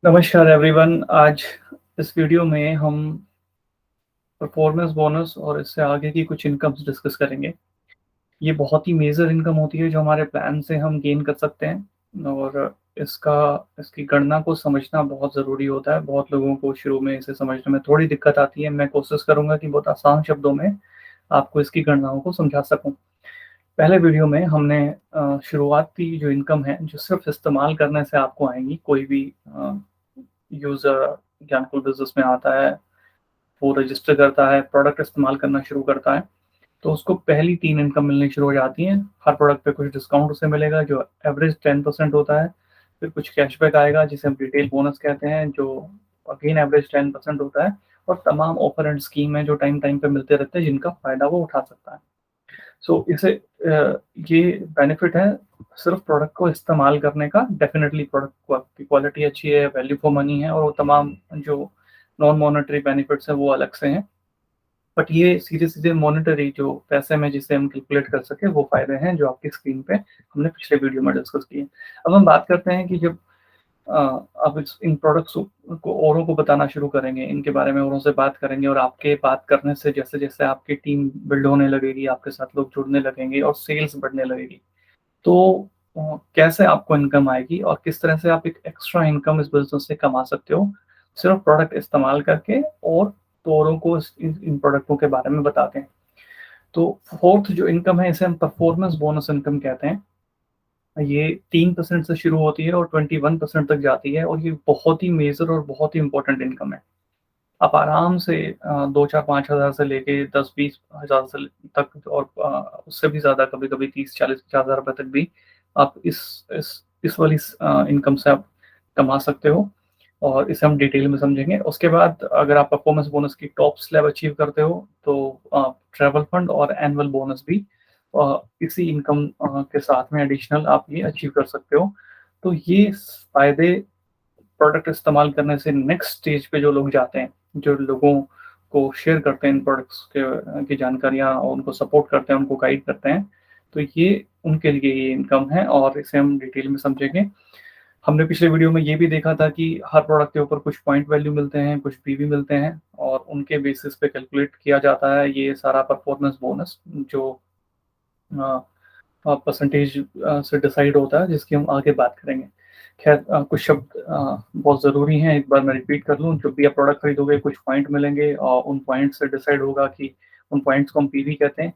नमस्कार एवरीवन। आज इस वीडियो में हम परफॉर्मेंस बोनस और इससे आगे की कुछ इनकम्स डिस्कस करेंगे। ये बहुत ही मेजर इनकम होती है जो हमारे प्लान से हम गेन कर सकते हैं और इसका इसकी गणना को समझना बहुत ज़रूरी होता है। बहुत लोगों को शुरू में इसे समझने में थोड़ी दिक्कत आती है। मैं कोशिश करूँगा कि बहुत आसान शब्दों में आपको इसकी गणनाओं को समझा सकूँ। पहले वीडियो में हमने शुरुआती जो इनकम है जो सिर्फ इस्तेमाल करने से आपको आएंगी। कोई भी यूज़र ज्ञानकुल बिजनेस में आता है, वो रजिस्टर करता है, प्रोडक्ट इस्तेमाल करना शुरू करता है, तो उसको पहली 3 इनकम मिलनी शुरू हो जाती हैं। हर प्रोडक्ट पे कुछ डिस्काउंट उसे मिलेगा जो एवरेज 10% होता है। फिर कुछ कैशबैक आएगा जिसे हम रिटेल बोनस कहते हैं, जो अगेन एवरेज 10% होता है। और तमाम ऑफर एंड स्कीम है जो टाइम टाइम पे मिलते रहते हैं जिनका फ़ायदा वो उठा सकता है। सो इसे ये बेनिफिट है सिर्फ प्रोडक्ट को इस्तेमाल करने का। डेफिनेटली प्रोडक्ट की क्वालिटी अच्छी है, वैल्यू फॉर मनी है और वो तमाम जो नॉन मॉनेटरी बेनिफिट्स हैं वो अलग से हैं। बट ये सीधे-सीधे मॉनेटरी जो पैसे में जिसे हम कैलकुलेट कर सकें वो फ़ायदे हैं जो आपकी स्क्रीन पे हमने पिछले वीडियो में डिस्कस किए। अब हम बात करते हैं कि जब अ, आप इन प्रोडक्ट्स को औरों को बताना शुरू करेंगे, इनके बारे में औरों से बात करेंगे और आपके बात करने से जैसे-जैसे आपकी टीम बिल्ड होने लगेगी, आपके साथ लोग जुड़ने लगेंगे और सेल्स बढ़ने लगेगी, तो कैसे आपको इनकम आएगी और किस तरह से आप एक एक्स्ट्रा इनकम इस बिज़नेस से कमा सकते हो, सिर्फ प्रोडक्ट इस्तेमाल करके और तो औरों को इन प्रोडक्टों के बारे में बताते हैं। तो फोर्थ जो इनकम है इसे हम परफॉर्मेंस बोनस इनकम कहते हैं। ये 3% से शुरू होती है और 21% तक जाती है और ये बहुत ही मेजर और बहुत ही इंपॉर्टेंट इनकम है। आप आराम से 2-4-5 हज़ार से लेके 10-20 हज़ार से तक और उससे भी ज़्यादा कभी-कभी 30-40-50 हज़ार रुपए तक भी आप इस वाली इनकम से आप कमा सकते हो और इसे हम डिटेल में समझेंगे। उसके बाद अगर आप परफॉर्मेंस बोनस की टॉप स्लैब अचीव करते हो तो ट्रैवल फंड और एनुअल बोनस भी इसी इनकम के साथ में एडिशनल आप ये अचीव कर सकते हो। तो ये फ़ायदे प्रोडक्ट इस्तेमाल करने से नेक्स्ट स्टेज पे जो लोग जाते हैं, जो लोगों को शेयर करते हैं इन प्रोडक्ट्स के की जानकारियाँ और उनको सपोर्ट करते हैं, उनको गाइड करते हैं, तो ये उनके लिए ये इनकम है और इसे हम डिटेल में समझेंगे। हमने पिछले वीडियो में ये भी देखा था कि हर प्रोडक्ट के ऊपर कुछ पॉइंट वैल्यू मिलते हैं, कुछ पीवी मिलते हैं और उनके बेसिस पे कैलकुलेट किया जाता है ये सारा परफॉर्मेंस बोनस जो परसेंटेज से डिसाइड होता है, जिसकी हम आगे बात करेंगे। खैर कुछ शब्द बहुत ज़रूरी हैं, एक बार मैं रिपीट कर लूँ। जब भी आप प्रोडक्ट खरीदोगे कुछ पॉइंट मिलेंगे और उन पॉइंट से डिसाइड होगा कि उन पॉइंट्स को हम पीवी कहते हैं,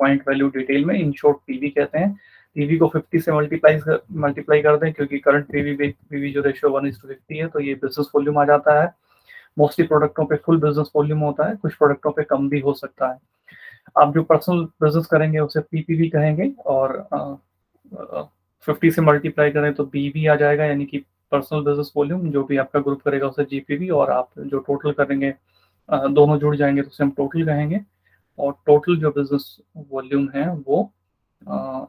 पॉइंट वैल्यू डिटेल में इन शॉर्ट पीवी कहते हैं। पीवी को 50 से मल्टीप्लाई कर दें क्योंकि करंट पीवी जो रेशियो 1:50 है, तो ये बिज़नेस वॉल्यूम आ जाता है। मोस्टली प्रोडक्टों पे फुल बिज़नेस वॉल्यूम होता है, कुछ प्रोडक्टों पे कम भी हो सकता है। आप जो पर्सनल बिज़नेस करेंगे उसे पीपीवी कहेंगे और 50 से मल्टीप्लाई करें तो बीवी आ जाएगा, यानी कि पर्सनल बिज़नेस वॉल्यूम। जो भी आपका ग्रुप करेगा उसे जीपीवी और आप जो टोटल करेंगे दोनों जुड़ जाएँगे तो उसे हम टोटल कहेंगे और टोटल जो बिज़नेस वॉल्यूम है वो अ,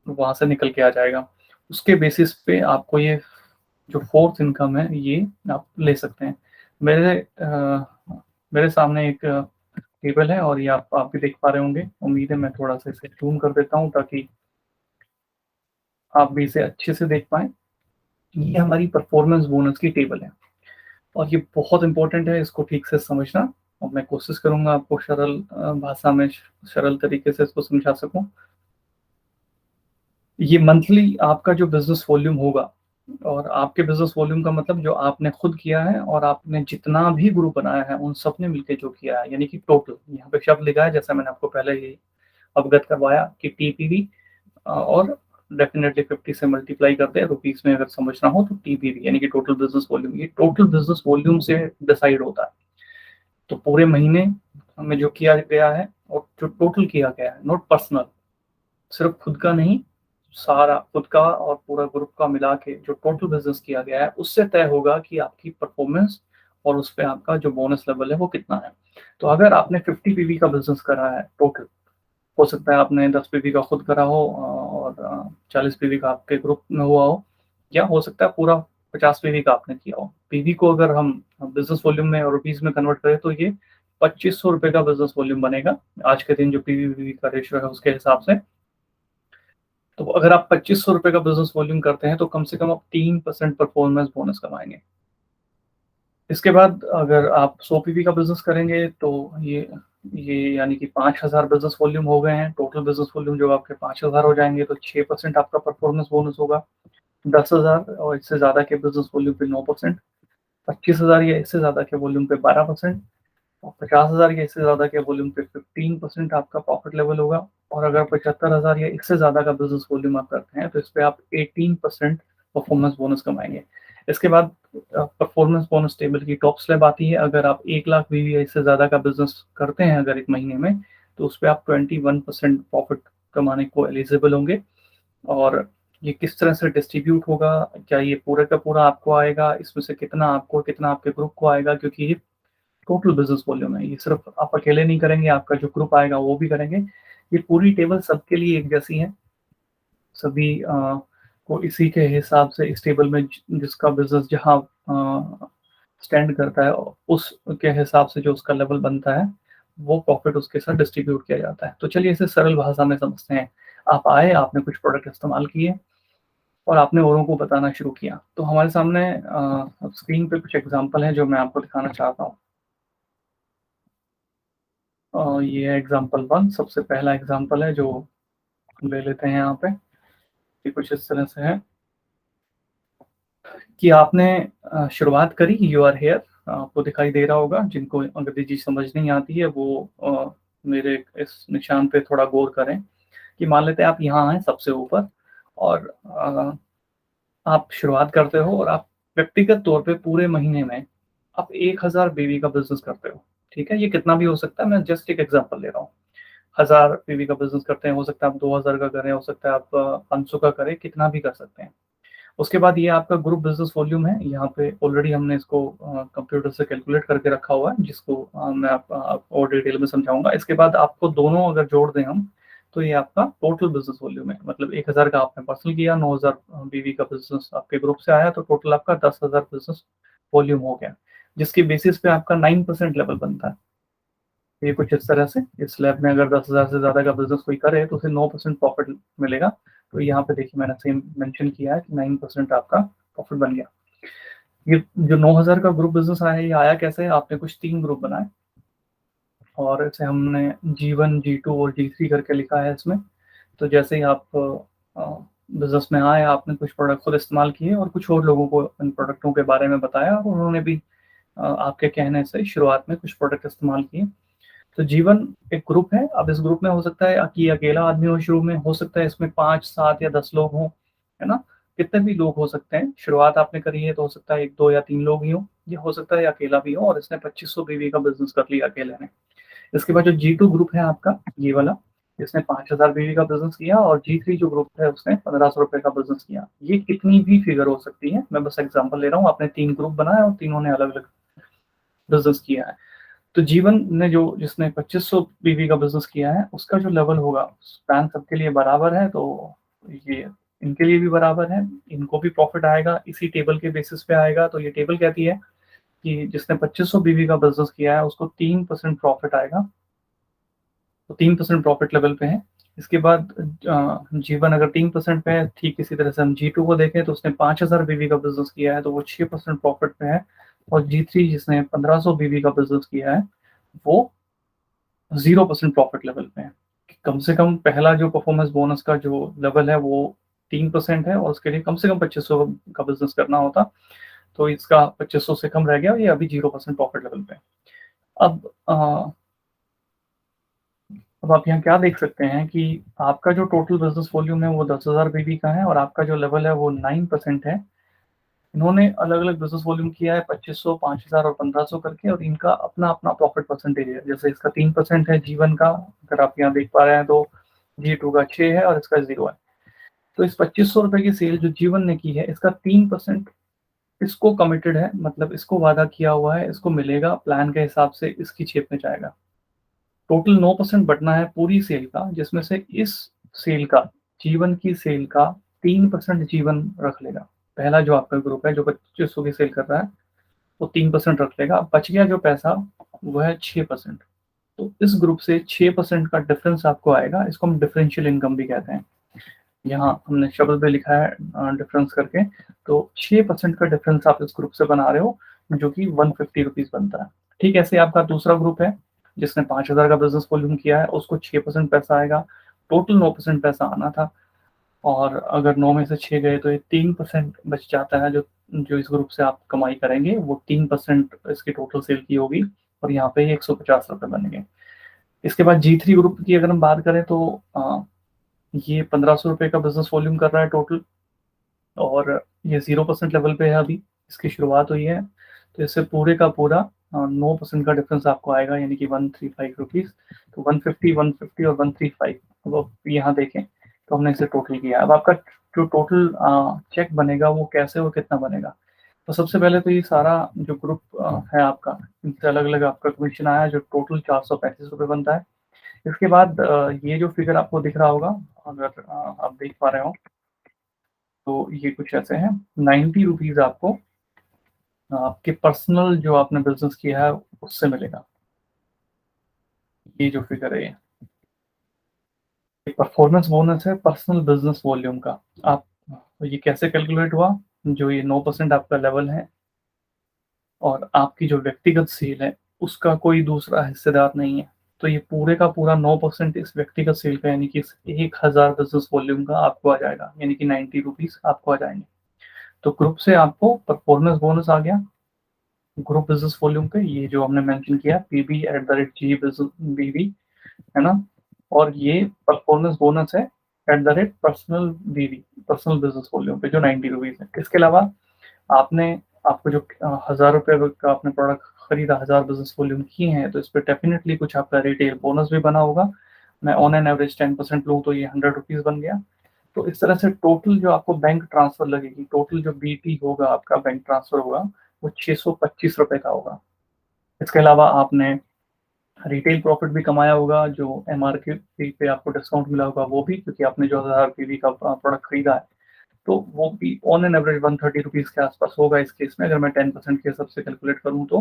वहाँ से निकल के आ जाएगा। उसके बेसिस पे आपको ये जो फोर्थ इनकम है ये आप ले सकते हैं। मेरे मेरे सामने एक टेबल है और ये आप भी देख पा रहे होंगे। उम्मीद है मैं थोड़ा-सा इसे ज़ूम कर देता हूँ ताकि आप भी इसे अच्छे से देख पाएँ। ये हमारी परफॉर्मेंस बोनस की टेबल है और ये बहुत इम्पोर्टेंट है इसको ठीक से समझना और मैं कोशिश करूँगा आपको सरल भाषा में सरल तरीके से इसको समझा सकूँ। ये मंथली आपका जो बिज़नेस वॉल्यूम होगा और आपके बिज़नेस वॉल्यूम का मतलब जो आपने खुद किया है और आपने जितना भी ग्रुप बनाया है उन सब ने मिलके जो किया है, यानी कि टोटल। यहाँ पे शब्द लिखा है जैसा मैंने आपको पहले ही अवगत करवाया कि टीपीवी और डेफिनेटली 50 से मल्टीप्लाई करते हैं रुपीस में अगर समझना हो तो टीपीवी यानी कि टोटल बिज़नेस वॉल्यूम। ये टोटल बिज़नेस वॉल्यूम से डिसाइड होता है। तो पूरे महीने में जो किया गया है और जो टोटल किया गया है, नॉट पर्सनल, सिर्फ खुद का नहीं, सारा खुद का और पूरा ग्रुप का मिला के जो टोटल बिज़नेस किया गया है, उससे तय होगा कि आपकी परफ़ॉर्मेंस और उसपे आपका जो बोनस लेवल है वो कितना है। तो अगर आपने 50 पीवी का बिज़नेस करा है टोटल, हो सकता है आपने 10 पीवी का खुद करा हो और 40 पीवी का आपके ग्रुप में हुआ हो, या हो सकता है पूरा 50 पीवी का आपने किया हो। पीवी को अगर हम बिज़नेस वॉल्यूम में रुपीज़ में कन्वर्ट करें तो ये ₹2500 का बिज़नेस वॉल्यूम बनेगा। आज के दिन जो पीवी-वीवी का रेशियो है उसके हिसाब से। तो अगर आप ₹2500 का बिज़नेस वॉल्यूम करते हैं, तो कम से कम आप 3% परफॉर्मेंस बोनस कमाएँगे। इसके बाद अगर आप 100 पीवी का बिज़नेस करेंगे, तो ये यानी कि 5000 बिज़नेस वॉल्यूम हो गए हैं। टोटल बिज़नेस वॉल्यूम जब आपके 5000 हो जाएँगे, तो 6% आपका परफॉर्मेंस बोनस होगा। 10,000 और इससे ज़्यादा के बिज़नेस वॉल्यूम पे 9%, 25,000 या इससे ज़्यादा के वॉल्यूम पे 12%, और 50,000 या इससे ज़्यादा के वॉल्यूम पे 15% आपका प्रॉफिट लेवल होगा। और अगर 75,000 या इससे ज़्यादा का बिज़नेस वॉल्यूम आप करते हैं, तो इस पे आप 18% परफॉर्मेंस बोनस कमाएँगे। इसके बाद परफॉर्मेंस बोनस टेबल की टॉप स्लैब आती है। अगर आप 1 लाख बीवी या इससे ज़्यादा का बिज़नेस करते हैं अगर 1 महीने में, तो उस पे आप 21% प्रॉफिट कमाने को एलिजिबल होंगे। और ये किस तरह से डिस्ट्रीब्यूट होगा, क्या ये पूरे का पूरा आपको आएगा, इसमें से कितना आपको, कितना आपके ग्रुप को आएगा, क्योंकि ये टोटल बिज़नेस वॉल्यूम है। ये सिर्फ़ आप अकेले नहीं करेंगे, आपका जो ग्रुप आएगा वो भी करेंगे। ये पूरी टेबल सबके लिए एक जैसी है। सभी को इसी के हिसाब से इस टेबल में जिसका बिज़नेस जहाँ स्टैंड करता है, उसके हिसाब से जो उसका लेवल बनता है, वो प्रॉफ़िट उसके साथ डिस्ट्रीब्यूट किया जाता है। तो चलिए इसे सरल भाषा में समझते हैं। आप आए, आपने कुछ प्रोडक्ट इस्तेमाल किए और आपने औरों को बताना शुरू किया। तो हमारे सामने स्क्रीन पे कुछ एग्ज़ाम्पल हैं जो मैं आपको दिखाना चाहता हूँ। ये है एग्ज़ाम्पल 1, सबसे पहला एग्ज़ाम्पल है जो हम ले लेते हैं यहाँ पे। ये कुछ इस तरह से है कि आपने शुरुआत करी, यू आर हियर, आपको दिखाई दे रहा होगा। जिनको अंग्रेज़ी समझ नहीं आती है वो मेरे इस निशान पे थोड़ा गौर करें कि मान लेते हैं आप यहाँ हैं सबसे ऊपर, और आप शुरुआत करते हो और आप व्यक्तिगत तौर पे पूरे महीने में आप 1000 बीवी का बिज़नेस करते हो, ठीक है? ये कितना भी हो सकता है, मैं जस्ट एक एग्ज़ाम्पल ले रहा हूँ। 1000 पीवी का बिज़नेस करते हैं, हो सकता है आप 2000 का करें, हो सकता है आप 500 का करें, कितना भी कर सकते हैं। उसके बाद ये आपका ग्रुप बिज़नेस वॉल्यूम है, यहाँ पे ऑलरेडी हमने इसको कंप्यूटर से कैलकुलेट करके रखा हुआ है, जिसको मैं आपको और डिटेल में समझाऊँगा। इसके बाद आपको दोनों अगर जोड़ दें हम, तो ये आपका टोटल बिज़नेस वॉल्यूम है। मतलब 1000 का आपने पर्सनल किया, 9000 बीवी का बिज़नेस आपके ग्रुप से आया, तो टोटल आपका 10,000 बिज़नेस वॉल्यूम हो गया, जिसके बेसिस पे आपका 9% लेवल बनता है। ये कुछ इस तरह से, इस लैब में अगर 10,000 से ज़्यादा का बिज़नेस कोई करे तो उसे 9% प्रॉफ़िट मिलेगा। तो यहाँ पे देखिए मैंने सेम मेंशन किया है कि 9% आपका प्रॉफ़िट बन गया। ये जो 9,000 का ग्रुप बिज़नेस आया है, ये आया कैसे है? आपने कुछ 3 ग्रुप बनाए और इसे हमने G1, G2 और G3 करके लिखा है इसमें। तो जैसे ही आप बिज़नेस में आए, आपने कुछ प्रोडक्ट खुद इस्तेमाल किए और कुछ और लोगों को इन प्रोडक्टों के बारे में बताया, और उन्होंने भी आपके कहने से शुरुआत में कुछ प्रोडक्ट इस्तेमाल किए। तो जीवन एक ग्रुप है। अब इस ग्रुप में हो सकता है कि अकेला आदमी हो शुरू में, हो सकता है इसमें 5, 7 या 10 लोग हों, है ना? कितने भी लोग हो सकते हैं। शुरुआत आपने करी है तो हो सकता है 1, 2 या 3 लोग ही हों। ये हो सकता है अकेला भी हो और इसने 2500 बीवी का बिज़नेस कर लिया अकेले ने। इसके बाद जो G2 ग्रुप है आपका, ये वाला, इसने 5000 बीवी का बिज़नेस किया, और G3 जो ग्रुप है उसने ₹1500 का बिज़नेस किया। ये कितनी भी फिगर हो सकती है, मैं बस एग्ज़ाम्पल ले रहा हूँ। आपने 3 ग्रुप बनाए और तीनों ने अलग-अलग बिज़नेस किया है। तो जीवन ने जो जिसने 2500 बीवी का बिज़नेस किया है, उसका जो लेवल होगा, स्पैन सबके लिए बराबर है, तो ये इनके लिए भी बराबर है, इनको भी प्रॉफ़िट आएगा, इसी टेबल के बेसिस पे आएगा। तो ये टेबल कहती है कि जिसने 2500 बीवी का बिज़नेस किया है, उसको 3% प्रॉफ़िट आएगा, तो 3% प्रॉफ़िट लेवल पे है। इसके बाद जीवन अगर 3% पे है, ठीक इसी तरह से हम G2 को देखें तो उसने 5000 बीवी का बिज़नेस किया है, तो वो 6% प्रॉफ़िट पे है, और G3 जिसने 1500 बीवी का बिज़नेस किया है, वो 0% प्रॉफिट लेवल पे है। कम से कम पहला जो परफॉर्मेंस बोनस का जो लेवल है वो 3% है, और उसके लिए कम से कम 2500 का बिज़नेस करना होता। तो इसका 2500 से कम रह गया, ये अभी 0% प्रॉफिट लेवल पे है। अब अब आप यहाँ क्या देख सकते हैं कि आपका जो टोटल बिज़नेस वॉल्यूम है वो 10,000 बीवी का है, और आपका जो लेवल है वो 9% है। इन्होंने अलग-अलग बिज़नेस वॉल्यूम किया है 2500, 5000 और 1500 करके, और इनका अपना-अपना प्रॉफिट परसेंटेज है। जैसे इसका 3% है जीवन का, अगर आप यहाँ देख पा रहे हैं, तो G2 का 6 है और इसका 0 है। तो इस ₹2500 की सेल जो जीवन ने की है, इसका 3% इसको कमिटेड है, मतलब इसको वादा किया हुआ है, इसको मिलेगा, प्लान के हिसाब से इसकी जेब में जाएगा। टोटल 9% बँटना है पूरी सेल का, जिसमें से इस सेल का, जीवन की सेल का 3% जीवन रख लेगा। पहला जो आपका ग्रुप है जो 2500 की सेल कर रहा है, वो 3% रख लेगा। बच गया जो पैसा, वो है 6%। तो इस ग्रुप से 6% का डिफरेंस आपको आएगा, इसको हम डिफरेंशियल इनकम भी कहते हैं। यहाँ हमने शब्द में लिखा है डिफरेंस करके, तो 6% का डिफरेंस आप इस ग्रुप से बना रहे हो, जो कि 150 रुपीज़ बनता है। ठीक ऐसे आपका दूसरा ग्रुप है, जिसने 5,000 का बिज़नेस वॉल्यूम किया है, उसको 6% पैसा आएगा, टोटल 9% पैसा आना था और अगर 9 में से 6 गए तो ये 3% बच जाता है, जो जो इस ग्रुप से आप कमाई करेंगे, वो 3% इसकी टोटल सेल की होगी और यहाँ पे 150 रुपए बनेंगे। इसके बाद G3 ग्रुप की अगर हम बात करें तो ये 1,500 रुपए का बिज़नेस वॉल्यूम कर रहा है टोटल और ये 0% लेवल पे है अभी, इसकी शुरुआत हुई है, तो इससे पूरे का पूरा 9% का डिफरेंस आपको आएगा यानी कि 135 रुपीज़। तो 150, 150 और 135 अब आप यहाँ देखें, तो हमने इसे टोटल किया। अब आपका जो टोटल चेक बनेगा वो कैसे और कितना बनेगा? तो सबसे पहले तो ये सारा जो ग्रुप है आपका, इनसे अलग-अलग आपका कमीशन आया जो टोटल 435 रुपए बनता है। इसके बाद ये जो फिगर आपको दिख रहा होगा, अगर आप देख पा रहे हो, तो ये कुछ ऐसे हैं, 90 रुपीज़ आपको आपके पर्सनल जो आपने बिज़नेस किया है उससे मिलेगा। ये जो फिगर है ये परफॉर्मेंस बोनस है पर्सनल बिज़नेस वॉल्यूम का। आप ये कैसे कैलकुलेट हुआ? जो ये 9% आपका लेवल है और आपकी जो व्यक्तिगत सेल है, उसका कोई दूसरा हिस्सेदार नहीं है। तो ये पूरे का पूरा 9% इस व्यक्तिगत सेल का यानी कि इस 1000 बिज़नेस वॉल्यूम का आपको आ जाएगा, यानी कि 90 रुपीज़ आपको आ जाएँगे। तो ग्रुप से आपको परफॉर्मेंस बोनस आ गया, ग्रुप बिज़नेस वॉल्यूम पे ये जो हमने मेंशन किया pb@g बिज़ बीवी है ना? और ये परफॉर्मेंस बोनस है पर्सनल बीवी पर्सनल बिज़नेस वॉल्यूम पे जो 90 रुपीज़ है। इसके अलावा आपने आपको जो ₹1000 का आपने प्रोडक्ट खरीदा, 1000 बिज़नेस वॉल्यूम किए हैं, तो इस पे डेफिनिटली कुछ आपका रिटेल बोनस भी बना होगा। मैं ऑन एन एवरेज 10% लूँ तो ये 100 रुपीज़ बन गया। तो इस तरह से टोटल जो आपको बैंक ट्रांसफर लगेगी, टोटल जो बीटी होगा आपका बैंक ट्रांसफर होगा, वो ₹625 का होगा। इसके अलावा आपने रिटेल प्रॉफिट भी कमाया होगा, जो एमआरपी पे आपको डिस्काउंट मिला होगा वो भी, क्योंकि आपने जो 1000 पीवी का प्रोडक्ट खरीदा है, तो वो भी ऑन एन एवरेज 130 रुपीज़ के आसपास होगा इस केस में, अगर मैं 10% के हिसाब से कैलकुलेट करूँ तो।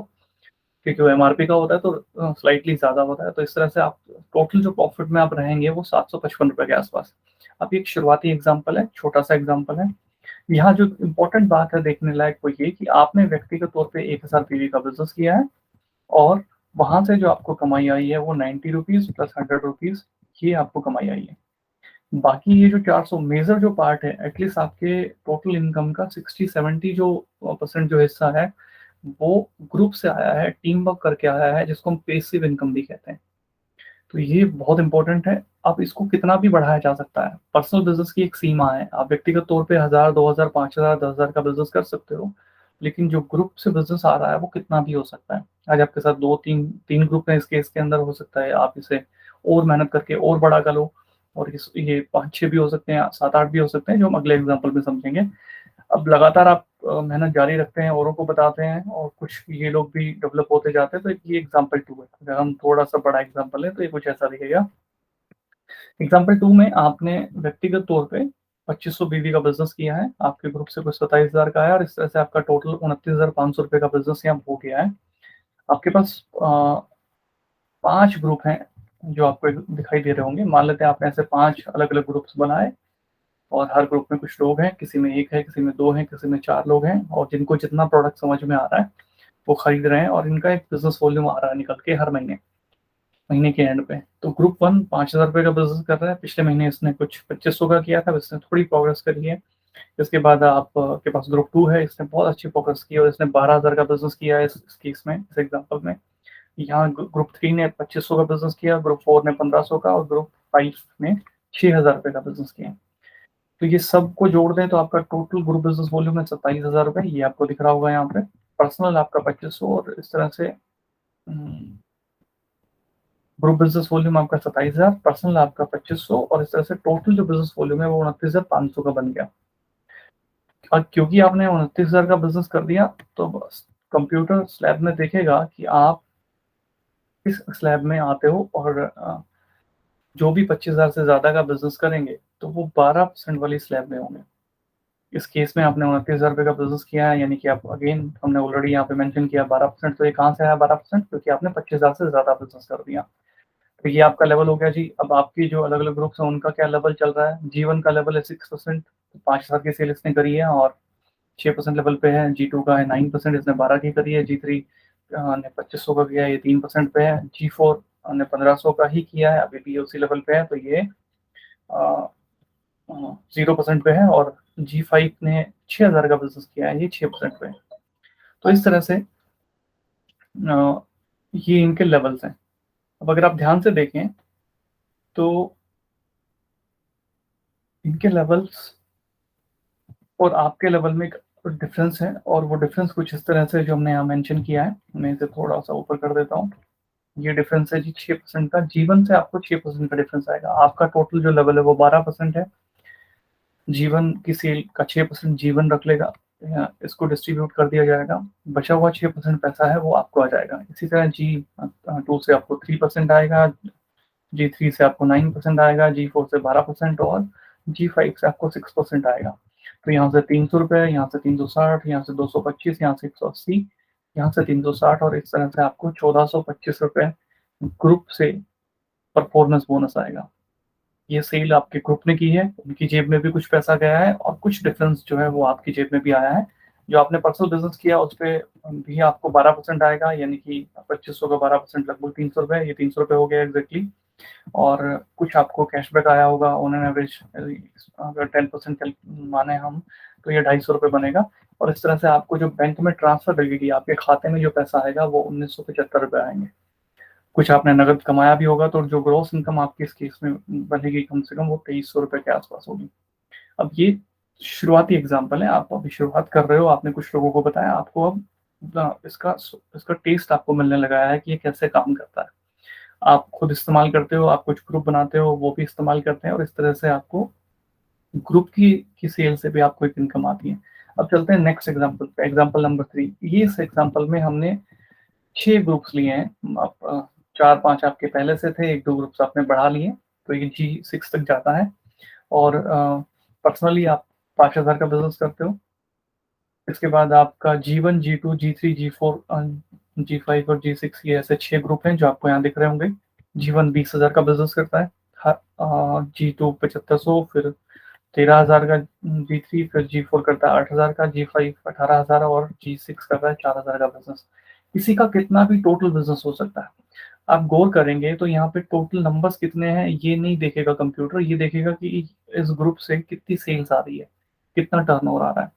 क्योंकि वो एमआरपी का होता है तो स्लाइटली ज़्यादा होता है, तो इस तरह से आप टोटल जो प्रॉफिट में आप रहेंगे वो ₹755 के आसपास। अब एक शुरुआती एग्जांपल है, छोटा-सा एग्जांपल है। यहाँ जो इम्पोर्टेंट बात है देखने लायक वो ये कि आपने व्यक्तिगत तौर पे 1000 पीवी का बिज़नेस किया है और वहाँ से जो आपको कमाई आई है वो 90 रुपीज़ प्लस 100 रुपीज़, ये आपको कमाई आई है। बाकी ये जो 400 मेजर जो पार्ट है, एटलीस्ट आपके टोटल इनकम का 60-70 जो परसेंट जो हिस्सा है, वो ग्रुप से आया है, टीम वर्क करके आया है, जिसको हम पैसिव इनकम भी कहते हैं। तो ये बहुत इंपॉर्टेंट है। अब इसको कितना भी बढ़ाया जा सकता है। पर्सनल बिज़नेस की एक सीमा है। आप व्यक्तिगत तौर पे 1000, 2000, 5000, 10,000 का बिज़नेस कर सकते हो। लेकिन जो ग्रुप से बिज़नेस आ रहा है, वो कितना भी हो सकता है। आज आपके साथ 2-3 3 ग्रुप हैं इस केस के अंदर, हो सकता है आप इसे और मेहनत करके और बड़ा करो और इस ये 5-6 भी हो सकते हैं, 7-8 भी हो सकते हैं, जो हम अगले एग्ज़ाम्पल में समझेंगे। अब लगातार आप मेहनत जारी रखते हैं, औरों को बताते हैं और कुछ ये लोग भी डेवलप होते जाते हैं, तो ये एग्ज़ाम्पल 2 है। अगर हम थोड़ा-सा बड़ा एग्ज़ाम्पल लें, तो ये कुछ ऐसा दिखेगा। एग्ज़ाम्पल 2 में आपने व्यक्तिगत तौर पे 2500 बीवी का बिज़नेस किया है, आपके ग्रुप से कुछ 27,000 का आया और इस तरह से आपका टोटल ₹29,500 का बिज़नेस यहाँ हो गया है। आपके पास 5 ग्रुप हैं, जो आपको दिखाई दे रहे होंगे। मान लेते हैं आपने ऐसे 5 अलग-अलग ग्रुप्स बनाए और हर ग्रुप में कुछ लोग हैं, किसी में 1 है, किसी में 2 हैं, किसी में 4 लोग हैं और जिनको जितना प्रोडक्ट समझ में आ रहा है, वो खरीद रहे हैं और इनका एक बिज़नेस वॉल्यूम आ रहा है निकल के हर महीने। महीने के एंड पे। तो ग्रुप 1 ₹5,000 का बिज़नेस कर रहा है, पिछले महीने इसने कुछ 2500 का किया था, इसने थोड़ी प्रोग्रेस करी है। इसके बाद आप के पास ग्रुप 2 है, इसने बहुत अच्छी प्रोग्रेस की और इसने 12,000 का बिज़नेस किया है इस केस में, इस एग्ज़ाम्पल में। यहाँ ग्रुप 3 ने 2500 का बिज़नेस किया, ग्रुप 4 ने 1500 का और ग्रुप 5 ने ₹6,000 का बिज़नेस किया। तो ये सबको जोड़ दें तो आपका टोटल ग्रुप बिज़नेस वॉल्यूम है ₹27,000, ये आपको दिख रहा होगा यहाँ पे। पर्सनल आपका 2500 और इस तरह से ग्रुप बिज़नेस वॉल्यूम आपका 27,000, पर्सनल आपका 2500 और इस तरह से टोटल जो बिज़नेस वॉल्यूम है वो 29,500 का बन गया। और क्योंकि आपने 29,000 का बिज़नेस कर दिया, तो बस कंप्यूटर स्लैब में देखेगा कि आप इस स्लैब में आते हो और जो भी 25,000 से ज़्यादा का बिज़नेस करेंगे, तो वो 12% वाली स्लैब में होंगे। इस केस में आपने ₹29,000 का बिज़नेस किया है, यानी कि आप अगेन हमने ऑलरेडी यहाँ पे मेंशन किया 12%, तो ये कहाँ से आया 12%? क्योंकि आपने 25,000 से ज़्यादा बिज़नेस कर दिया। तो ये आपका लेवल हो गया जी। अब आपकी जो अलग-अलग ग्रुप्स हैं उनका क्या लेवल चल रहा है। जी1 का लेवल है 6%, 5,000 की सेल इसने करी है और 6% लेवल पे है। जी2 का है 9%, इसने 12 की करी है। जी3 ने 2500 का किया है, ये 3% पे है। जी4 ने 1500 का ही किया है, अभी भी उसी लेवल पे है, तो ये 0% पे है। और जी5 ने 6,000 का बिजनेस किया है, ये 6% पे है। तो इस तरह से ये इनके लेवल्स हैं। अब अगर आप ध्यान से देखें तो इनके लेवल्स और आपके लेवल में एक डिफरेंस है, और वो डिफरेंस कुछ इस तरह से जो हमने यहाँ मेंशन किया है। मैं इसे थोड़ा सा ऊपर कर देता हूँ। ये डिफरेंस है जी 6% का। जीवन से आपको 6% का डिफरेंस आएगा। आपका टोटल जो लेवल है वो 12% है। जीवन की सेल का 6% जीवन रख लेगा, इसको डिस्ट्रीब्यूट कर दिया जाएगा। बचा हुआ 6% पैसा है वो आपको आ जाएगा। इसी तरह जी2 से आपको 3% आएगा, जी3 से आपको 9% आएगा, जी4 से 12% और जी5 से आपको 6% आएगा। तो यहाँ से 300 रुपये, यहाँ से 360, यहाँ से 225, यहाँ से 180, यहाँ से 360, और इस तरह से आपको 1425 रुपये ग्रुप से परफॉर्मेंस बोनस आएगा। ये सेल आपके ग्रुप ने की है, उनकी जेब में भी कुछ पैसा गया है और कुछ डिफरेंस जो है वो आपकी जेब में भी आया है। जो आपने पर्सनल बिजनेस किया उस पर भी आपको 12% आएगा, यानी कि 2500 का 12% लगभग 300 रुपये, ये 300 रुपये हो गया एग्जैक्टली। और कुछ आपको कैशबैक आया होगा ऑन एन एवरेज, अगर 10% माने हम, तो ये 250 रुपये बनेगा। और इस तरह से आपको जो बैंक में ट्रांसफर लगेगी, आपके खाते में जो पैसा आएगा वो 1975 रुपये आएंगे। कुछ आपने नगद कमाया भी होगा, तो जो ग्रॉस इनकम आपकी इस केस में बनेगी कम से कम वो 2300 रुपये के आसपास होगी। अब ये शुरुआती एग्जाम्पल है, आप अभी शुरुआत कर रहे हो, आपने कुछ लोगों को बताया, आपको अब इसका इसका टेस्ट आपको मिलने लगा है कि ये कैसे काम करता है। आप खुद इस्तेमाल करते हो, आप कुछ ग्रुप बनाते हो, वो भी इस्तेमाल करते हैं, और इस तरह से आपको ग्रुप की सेल से भी आपको एक इनकम आती है। अब चलते हैं नेक्स्ट एग्जाम्पल पे, एग्जाम्पल नंबर 3। ये इस एग्जाम्पल में हमने 6 ग्रुप्स लिए हैं। आप 4-5 आपके पहले से थे, 1-2 ग्रुप्स आपने बढ़ा लिए, तो ये जी6 तक जाता है। और पर्सनली आप 5,000 का बिजनेस करते हो। इसके बाद आपका जी1, जी2, जी3, जी4, जी5 और जी6, ये ऐसे 6 ग्रुप हैं जो आपको यहाँ दिख रहे होंगे। जी1 20,000 का बिजनेस करता है, जी2 7500, फिर 13,000 का जी3, फिर जी4 करता है 8,000 का, जी5 18,000 और जी6 करता है 4,000 का बिजनेस। किसी का कितना भी टोटल बिजनेस हो सकता है। आप गौर करेंगे तो यहाँ पे टोटल नंबर्स कितने हैं ये नहीं देखेगा कंप्यूटर, ये देखेगा कि इस ग्रुप से कितनी सेल्स आ रही है, कितना टर्नओवर आ रहा है।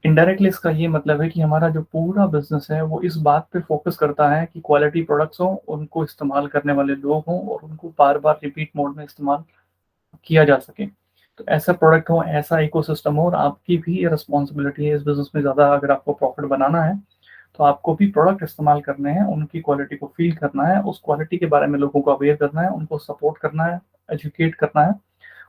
इनडायरेक्टली इसका ये मतलब है कि हमारा जो पूरा बिजनेस है वो इस बात पे फोकस करता है कि क्वालिटी प्रोडक्ट्स हों, उनको इस्तेमाल करने वाले लोग हों और उनको बार बार रिपीट मोड में इस्तेमाल किया जा सके। तो ऐसा प्रोडक्ट हो, ऐसा इकोसिस्टम हो, और आपकी भी ये रिस्पॉन्सिबिलिटी है इस बिजनेस में, ज़्यादा अगर आपको प्रॉफिट बनाना है तो आपको भी प्रोडक्ट इस्तेमाल करने हैं, उनकी क्वालिटी को फील करना है, उस क्वालिटी के बारे में लोगों को अवेयर करना है, उनको सपोर्ट करना है, एजुकेट करना है।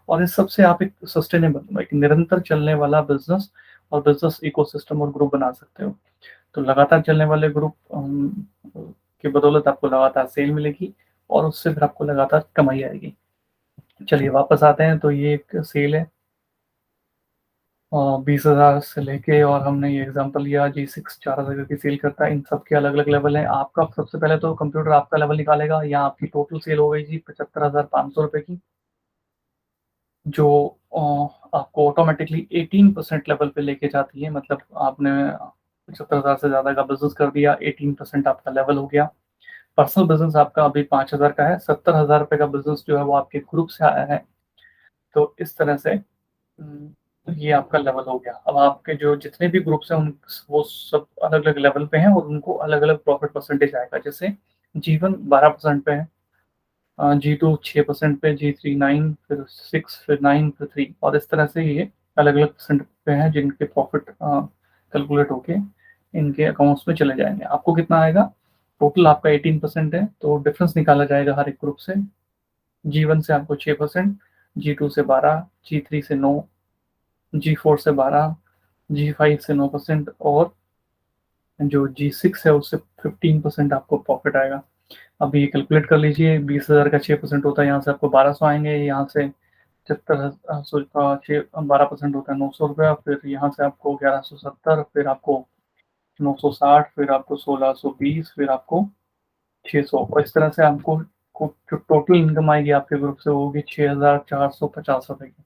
और इस सबसे आप एक सस्टेनेबल, एक निरंतर चलने वाला बिजनेस और बिजनेस इकोसिस्टम और ग्रुप बना सकते हो। तो लगातार चलने वाले ग्रुप की बदौलत आपको लगातार सेल मिलेगी और उससे फिर आपको लगातार कमाई आएगी। चलिए वापस आते हैं, तो ये एक सेल है 20,000 से लेके, और हमने ये एग्जांपल लिया जी6 4,000 की सेल करता है। इन सब के अलग अलग लेवल है। आपका सबसे पहले तो कंप्यूटर आपका लेवल निकालेगा। यहाँ आपकी टोटल सेल हो गई जी 75,500 रुपये की, जो आपको ऑटोमेटिकली 18% लेवल पे लेके जाती है। मतलब आपने 75,000 से ज़्यादा का बिजनेस कर दिया, 18% आपका लेवल हो गया। पर्सनल बिजनेस आपका अभी 5,000 का है, 70,000 रुपये का बिजनेस जो है वो आपके ग्रुप से आया है। तो इस तरह से ये आपका लेवल हो गया। अब आपके जो जितने भी ग्रुप्स हैं उन वो सब अलग अलग लेवल पे हैं और उनको अलग अलग प्रॉफिट परसेंटेज आएगा। जैसे जीवन 12% पे है, जी2 6% पे, जी3 9, फिर 6, फिर 9, फिर 3, और इस तरह से ये अलग अलग परसेंट पे हैं जिनके प्रॉफिट कैलकुलेट होके इनके अकाउंट्स में चले जाएंगे। आपको कितना आएगा, टोटल आपका 18% है, तो डिफरेंस निकाला जाएगा हर एक ग्रुप से। जी1 से आपको 6%, जी2 से 12, जी3 से 9, जी4 से 12, जी5 से 9%, और जो जी6 है उससे 15% आपको प्रॉफिट आएगा। अब ये कैलकुलेट कर लीजिए, 20,000 का 6% होता है, यहाँ से आपको 1,200 आएंगे, यहाँ से 75 सॉरी 12% होता है 900 रुपया, फिर यहाँ से आपको 1170, फिर आपको 960, फिर आपको 1620, फिर आपको 600, और इस तरह से आपको जो टोटल इनकम आएगी आपके ग्रुप से वो होगी 6,450 रुपए की।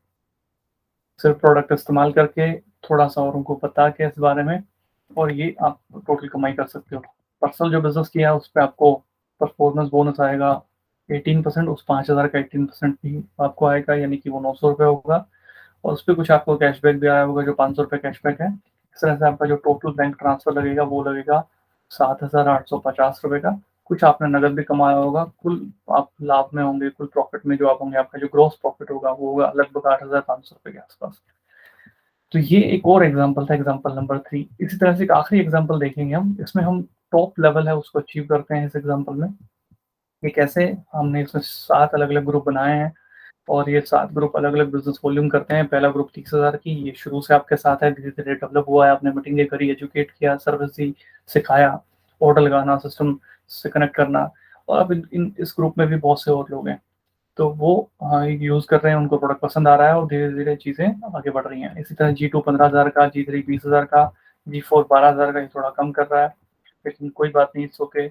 सिर्फ प्रोडक्ट इस्तेमाल करके, थोड़ा-सा औरों को बता के इस बारे में, और ये आप टोटल कमाई कर सकते हो। पर्सनल जो बिज़नेस किया है उस पे आपको परफॉर्मेंस बोनस आएगा 18%, उस 5,000 का 18% भी आपको आएगा, यानी कि वो 900 रुपए होगा, और उसपे कुछ आपको कैशबैक भी आया होगा जो 500 रुपए कैशबैक है। इस तरह से आपका जो टोटल बैंक ट्रांसफर लगेगा वो लगेगा 7,850 रुपए का। कुछ आपने नकद भी कमाया होगा, कुल आप लाभ में होंगे, कुल प्रॉफिट में जो आप होंगे, आपका जो ग्रॉस प्रॉफिट होगा वो होगा लगभग 8,500 रुपए के आसपास। तो ये एक और एग्जांपल था, एग्जांपल नंबर 3। इसी तरह से एक आखिरी एग्जांपल देखेंगे हम, इसमें हम टॉप लेवल है उसको अचीव करते हैं इस एग्जांपल में। ये कैसे, हमने इसमें 7 अलग-अलग ग्रुप बनाए हैं, और ये 7 ग्रुप अलग-अलग बिज़नेस वॉल्यूम करते हैं। पहला ग्रुप 30,000 की, ये शुरू से आपके साथ है, धीरे-धीरे डेवलप हुआ है, आपने मीटिंगें करी, एजुकेट किया, सर्विस दी, सिखाया, ऑर्डर लगाना, सिस्टम से कनेक्ट करना, और अब इस ग्रुप में भी बहुत से और लोग हैं। तो वो यूज़ कर रहे हैं, उनको प्रोडक्ट पसंद आ रहा है, और धीरे-धीरे चीज़ें आगे बढ़ रही हैं। इसी तरह G2 15,000 का, G3 20,000 का, G4 12,000 का, ये थोड़ा कम कर रहा है, लेकिन कोई बात नहीं, इट्स ओके।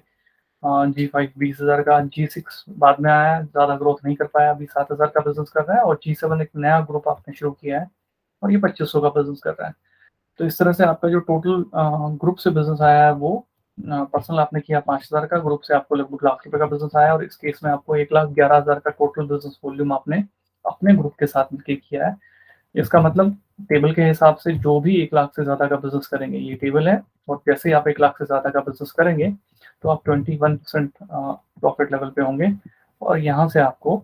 G5 20,000 का, G6 बाद में आया है, ज़्यादा ग्रोथ नहीं कर पाया, अभी 7,000 का बिज़नेस कर रहा है, और G7 एक नया ग्रुप आपने शुरू किया है, और ये 2,500 का बिज़नेस कर रहा है। तो इस तरह से आपका जो टोटल ग्रुप से बिज़नेस आया है वो, पर्सनल आपने किया 5,000 का, ग्रुप से आपको लगभग लाख रुपए का बिज़नेस आया, और इस केस में आपको 1,11,000 का टोटल बिज़नेस वॉल्यूम आपने अपने ग्रुप के साथ मिलके किया है। इसका मतलब टेबल के हिसाब से जो भी 1 लाख से ज़्यादा का बिज़नेस करेंगे, ये टेबल है, और जैसे ही आप 1 लाख से ज़्यादा का बिज़नेस करेंगे, तो आप 21% प्रॉफिट लेवल पे होंगे, और यहाँ से आपको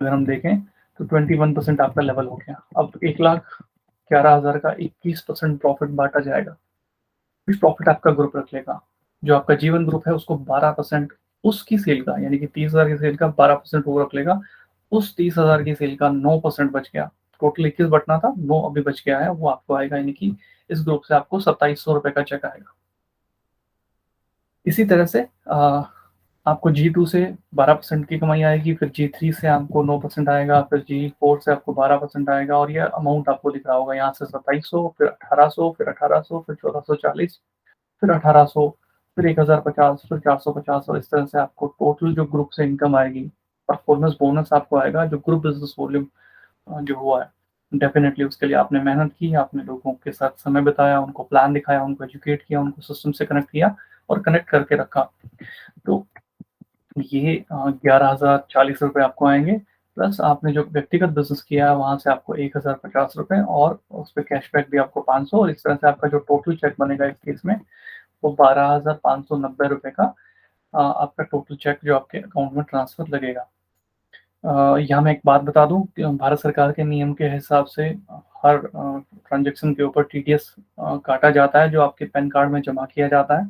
अगर हम देखें तो 21% आपका लेवल हो गया। अब 1,11,000 का 21% प्रॉफिट बाँटा जाएगा। कुछ प्रॉफिट आपका ग्रुप रख लेगा। जो आपका जीवन ग्रुप है उसको 12% उसकी सेल का, यानी कि 30,000 की सेल का 12% वो रख लेगा। उस 30,000 की सेल का 9% बच गया। टोटल 21 बँटना था, 9 अभी बच गया है, वो आपको आएगा, यानी कि इस ग्रुप से आपको ₹2,700 का चेक आएगा। इसी तरह से आपको G2 से 12% की कमाई आएगी, फिर G3 से आपको 9% आएगा, फिर G4 से आपको 12% आएगा, और ये अमाउंट आपको दिख रहा होगा यहाँ से 2700, फिर 1800, फिर 1800, फिर 1440, फिर 1800, फिर 1050, फिर 450, और इस तरह से आपको टोटल जो ग्रुप से इनकम आएगी, परफॉर्मेंस बोनस आपको आएगा, जो ग्रुप बिज़नेस वॉल्यूम जो हुआ है। डेफ़िनेटली उसके लिए आपने मेहनत की, आपने लोगों के साथ समय बिताया, उनको प्लान दिखाया, उनको एजुकेट किया, उनको सिस्टम से कनेक्ट किया, और कनेक्ट करके रखा। तो ये 11,040 रुपए आपको आएँगे, प्लस आपने जो व्यक्तिगत बिज़नेस किया है वहाँ से आपको 1,050 रुपए, और उसपे कैशबैक भी आपको 500, और इस तरह से आपका जो टोटल चेक बनेगा इस केस में वो 12,590 रुपए का आपका टोटल चेक जो आपके अकाउंट में ट्रांसफर लगेगा। यहाँ मैं एक बात बता दूँ कि भारत सरकार के नियम के हिसाब से हर ट्रांज़ैक्शन के ऊपर टीडीएस काटा जाता है, जो आपके पैन कार्ड में जमा किया जाता है।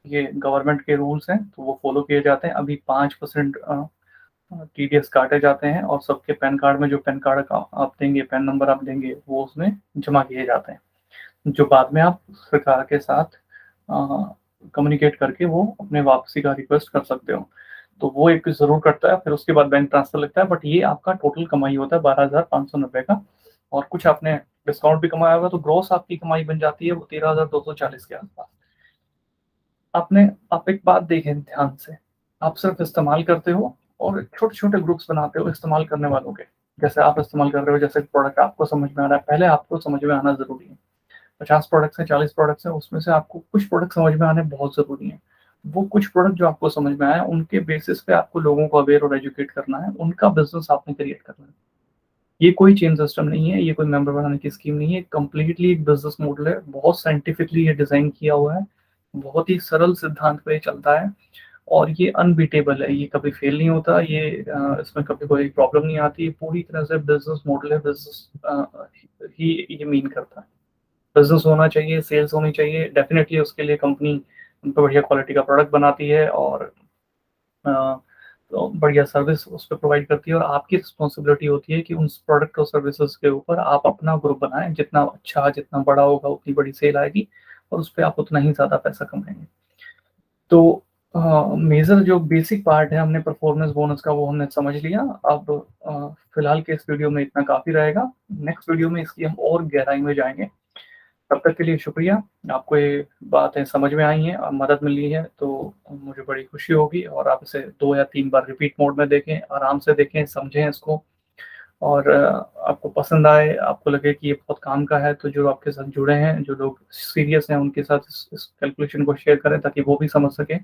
ये गवर्नमेंट के रूल्स हैं, तो वो फ़ॉलो किए जाते हैं। अभी 5% टीडीएस काटे जाते हैं, और सबके पैन कार्ड में जो पैन कार्ड का आप देंगे, पैन नंबर आप देंगे, वो उसमें जमा किए जाते हैं, जो बाद में आप सरकार के साथ कम्युनिकेट करके वो अपने वापसी का रिक्वेस्ट कर सकते हो। तो वो एक ज़रूर कटता है, फिर उसके बाद बैंक ट्रांसफ़र लगता है, बट ये आपका टोटल कमाई होता है 12,590 का, और कुछ आपने डिस्काउंट भी कमाया होगा, तो ग्रॉस आपकी कमाई बन जाती है वो 13,240 के आस-पास। आप एक बात देखें ध्यान से, आप सिर्फ़ इस्तेमाल करते हो, और छोटे-छोटे ग्रुप्स बनाते हो इस्तेमाल करने वालों के। जैसे आप इस्तेमाल कर रहे हो, जैसे प्रोडक्ट आपको समझ में आ रहा है, पहले आपको समझ में आना ज़रूरी है। 50 प्रोडक्ट्स हैं, 40 प्रोडक्ट्स हैं, उसमें से आपको कुछ प्रोडक्ट समझ में आने बहुत ज़रूरी हैं। वो कुछ प्रोडक्ट जो आपको समझ में आए, उनके बेसिस पे आपको लोगों को अवेयर और एजुकेट करना है, उनका बिज़नेस आपने क्रिएट करना है। ये कोई चेन सिस्टम नहीं है, ये कोई मेंबर बनाने की स्कीम नहीं है, कंप्लीटली एक बिज़नेस मॉडल है, बहुत साइंटिफिकली ये डिज़ाइन किया हुआ है, बहुत ही सरल सिद्धांत पे ये चलता है, और ये अनबीटेबल है, ये कभी फेल नहीं होता, ये इसमें कभी कोई प्रॉब्लम नहीं आती, पूरी तरह से बिज़नेस मॉडल है, बिज़नेस ही ये मीन करता है। बिज़नेस होना चाहिए, सेल्स होनी चाहिए, डेफ़िनिटली उसके लिए कंपनी उनको बढ़िया क्वालिटी का प्रोडक्ट बनाती है, और अ, तो बढ़िया सर्विस उस पे प्रोवाइड करती है, और आपकी रिस्पॉन्सिबिलिटी होती है कि उन प्रोडक्ट और सर्विसेज़ के ऊपर आप अपना ग्रुप बनाएँ, जितना अच्छा, जितना बड़ा होगा उतनी बड़ी सेल आएगी, और उसपे आप उतना ही ज़्यादा पैसा कमाएँगे। तो मेजर जो बेसिक पार्ट है हमने परफॉर्मेंस बोनस का वो हमने समझ लिया। अब फिलहाल के इस वीडियो में इतना काफ़ी रहेगा। नेक्स्ट वीडियो में इसकी हम और गहराई में जाएँगे। तब तक के लिए शुक्रिया। आपको ये बातें समझ में आई हैं और मदद मिली है तो मुझे बड़ी खुशी होगी और आप इसे 2 या 3 बार रिपीट मोड में देखें, आराम से देखें, समझें इसको और आपको पसंद आए, आपको लगे कि ये बहुत काम का है, तो जो आपके साथ जुड़े हैं, जो लोग सीरियस हैं, उनके साथ इस कैलकुलेशन को शेयर करें ताकि वो भी समझ सकें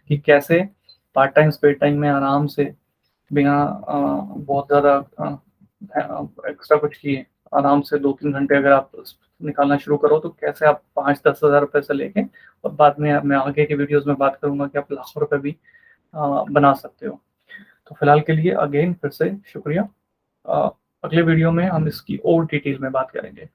कि कैसे पार्ट टाइम, स्पेयर टाइम में आराम से बिना बहुत ज़्यादा एक्स्ट्रा कुछ किए आराम से 2-3 घंटे अगर आप निकालना शुरू करो तो कैसे आप 5-10 हज़ार रुपए से लेके और बाद में मैं आगे के वीडियोस में बात करूँगा कि आप लाखों रुपए भी बना सकते हो। तो फिलहाल के लिए अगेन फिर से शुक्रिया। अगले वीडियो में हम इसकी और डिटेल में बात करेंगे।